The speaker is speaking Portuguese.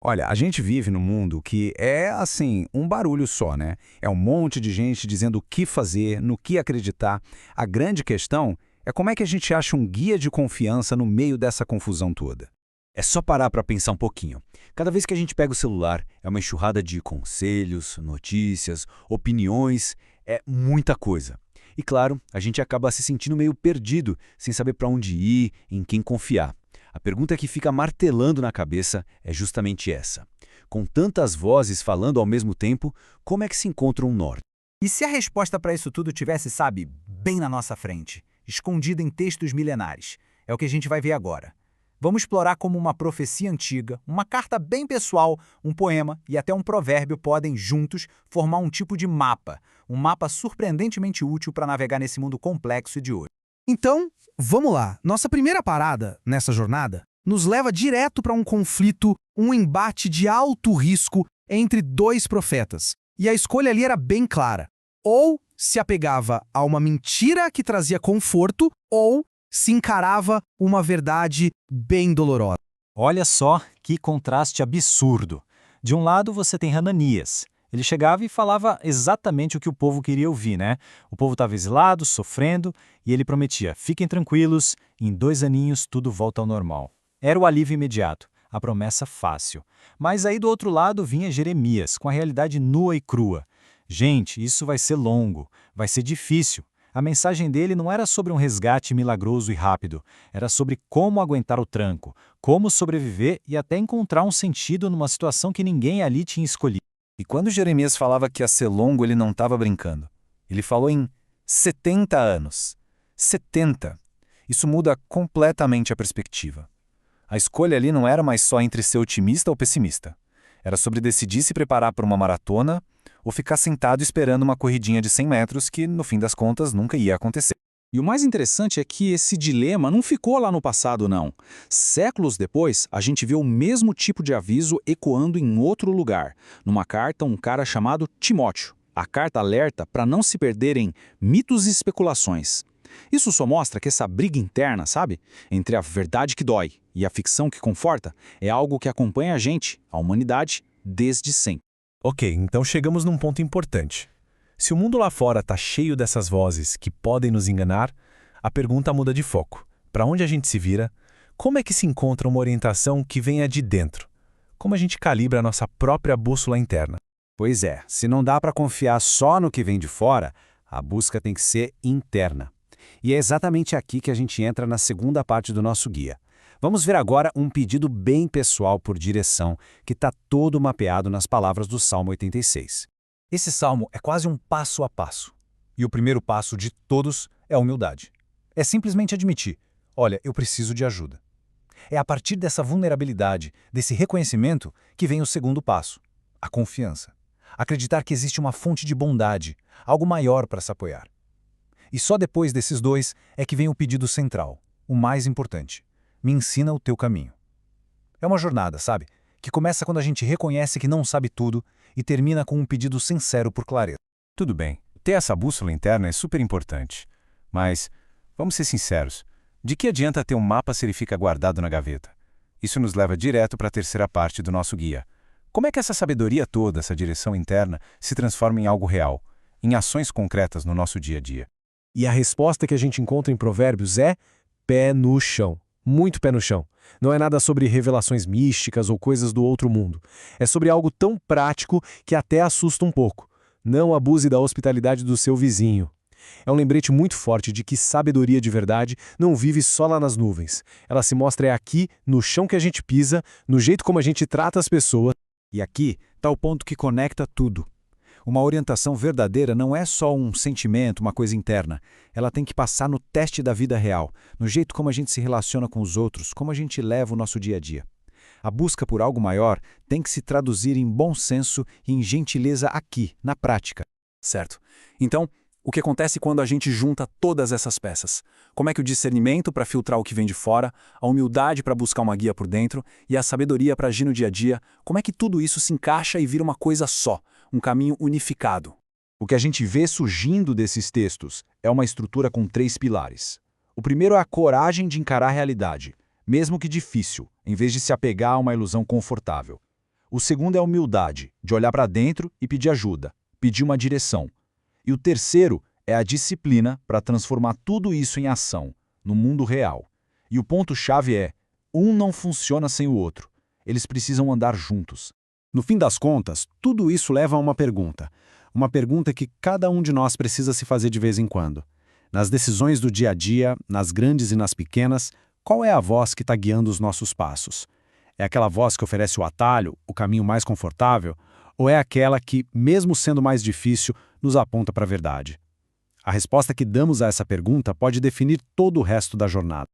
Olha, a gente vive num mundo que é, assim, um barulho só, né? É um monte de gente dizendo o que fazer, no que acreditar. A grande questão é como é que a gente acha um guia de confiança no meio dessa confusão toda. É só parar para pensar um pouquinho. Cada vez que a gente pega o celular, é uma enxurrada de conselhos, notícias, opiniões, é muita coisa. E claro, a gente acaba se sentindo meio perdido, sem saber para onde ir, em quem confiar. A pergunta que fica martelando na cabeça é justamente essa. Com tantas vozes falando ao mesmo tempo, como é que se encontra um norte? E se a resposta para isso tudo tivesse, sabe, bem na nossa frente, escondida em textos milenares? É o que a gente vai ver agora. Vamos explorar como uma profecia antiga, uma carta bem pessoal, um poema e até um provérbio podem, juntos, formar um tipo de mapa. Um mapa surpreendentemente útil para navegar nesse mundo complexo de hoje. Então, vamos lá. Nossa primeira parada nessa jornada nos leva direto para um conflito, um embate de alto risco entre dois profetas. E a escolha ali era bem clara. Ou se apegava a uma mentira que trazia conforto, ou se encarava uma verdade bem dolorosa. Olha só que contraste absurdo. De um lado você tem Hananias. Ele chegava e falava exatamente o que o povo queria ouvir, né? O povo estava exilado, sofrendo, e ele prometia: fiquem tranquilos, em 2 aninhos tudo volta ao normal. Era o alívio imediato, a promessa fácil. Mas aí do outro lado vinha Jeremias, com a realidade nua e crua. Gente, isso vai ser longo, vai ser difícil. A mensagem dele não era sobre um resgate milagroso e rápido, era sobre como aguentar o tranco, como sobreviver e até encontrar um sentido numa situação que ninguém ali tinha escolhido. E quando Jeremias falava que ia ser longo, ele não estava brincando. Ele falou em 70 anos. 70. Isso muda completamente a perspectiva. A escolha ali não era mais só entre ser otimista ou pessimista. Era sobre decidir se preparar para uma maratona ou ficar sentado esperando uma corridinha de 100 metros que, no fim das contas, nunca ia acontecer. E o mais interessante é que esse dilema não ficou lá no passado, não. Séculos depois, a gente vê o mesmo tipo de aviso ecoando em outro lugar. Numa carta, um cara chamado Timóteo. A carta alerta para não se perderem mitos e especulações. Isso só mostra que essa briga interna, sabe? Entre a verdade que dói e a ficção que conforta, é algo que acompanha a gente, a humanidade, desde sempre. Ok, então chegamos num ponto importante. Se o mundo lá fora está cheio dessas vozes que podem nos enganar, a pergunta muda de foco. Para onde a gente se vira? Como é que se encontra uma orientação que venha de dentro? Como a gente calibra a nossa própria bússola interna? Pois é, se não dá para confiar só no que vem de fora, a busca tem que ser interna. E é exatamente aqui que a gente entra na segunda parte do nosso guia. Vamos ver agora um pedido bem pessoal por direção, que está todo mapeado nas palavras do Salmo 86. Esse salmo é quase um passo a passo. E o primeiro passo de todos é a humildade. É simplesmente admitir: olha, eu preciso de ajuda. É a partir dessa vulnerabilidade, desse reconhecimento, que vem o segundo passo: a confiança. Acreditar que existe uma fonte de bondade, algo maior para se apoiar. E só depois desses dois é que vem o pedido central, o mais importante: me ensina o teu caminho. É uma jornada, sabe? Que começa quando a gente reconhece que não sabe tudo e termina com um pedido sincero por clareza. Tudo bem, ter essa bússola interna é super importante. Mas, vamos ser sinceros, de que adianta ter um mapa se ele fica guardado na gaveta? Isso nos leva direto para a terceira parte do nosso guia. Como é que essa sabedoria toda, essa direção interna, se transforma em algo real, em ações concretas no nosso dia a dia? E a resposta que a gente encontra em Provérbios é pé no chão. Muito pé no chão. Não é nada sobre revelações místicas ou coisas do outro mundo. É sobre algo tão prático que até assusta um pouco. Não abuse da hospitalidade do seu vizinho. É um lembrete muito forte de que sabedoria de verdade não vive só lá nas nuvens. Ela se mostra aqui, no chão que a gente pisa, no jeito como a gente trata as pessoas. E aqui está o ponto que conecta tudo. Uma orientação verdadeira não é só um sentimento, uma coisa interna. Ela tem que passar no teste da vida real, no jeito como a gente se relaciona com os outros, como a gente leva o nosso dia a dia. A busca por algo maior tem que se traduzir em bom senso e em gentileza aqui, na prática. Certo. Então, o que acontece quando a gente junta todas essas peças? Como é que o discernimento para filtrar o que vem de fora, a humildade para buscar uma guia por dentro e a sabedoria para agir no dia a dia, como é que tudo isso se encaixa e vira uma coisa só, um caminho unificado? O que a gente vê surgindo desses textos é uma estrutura com 3 pilares. O primeiro é a coragem de encarar a realidade, mesmo que difícil, em vez de se apegar a uma ilusão confortável. O segundo é a humildade, de olhar para dentro e pedir ajuda, pedir uma direção. E o terceiro é a disciplina para transformar tudo isso em ação, no mundo real. E o ponto-chave é: um não funciona sem o outro. Eles precisam andar juntos. No fim das contas, tudo isso leva a uma pergunta. Uma pergunta que cada um de nós precisa se fazer de vez em quando. Nas decisões do dia a dia, nas grandes e nas pequenas, qual é a voz que está guiando os nossos passos? É aquela voz que oferece o atalho, o caminho mais confortável? Ou é aquela que, mesmo sendo mais difícil, nos aponta para a verdade? A resposta que damos a essa pergunta pode definir todo o resto da jornada.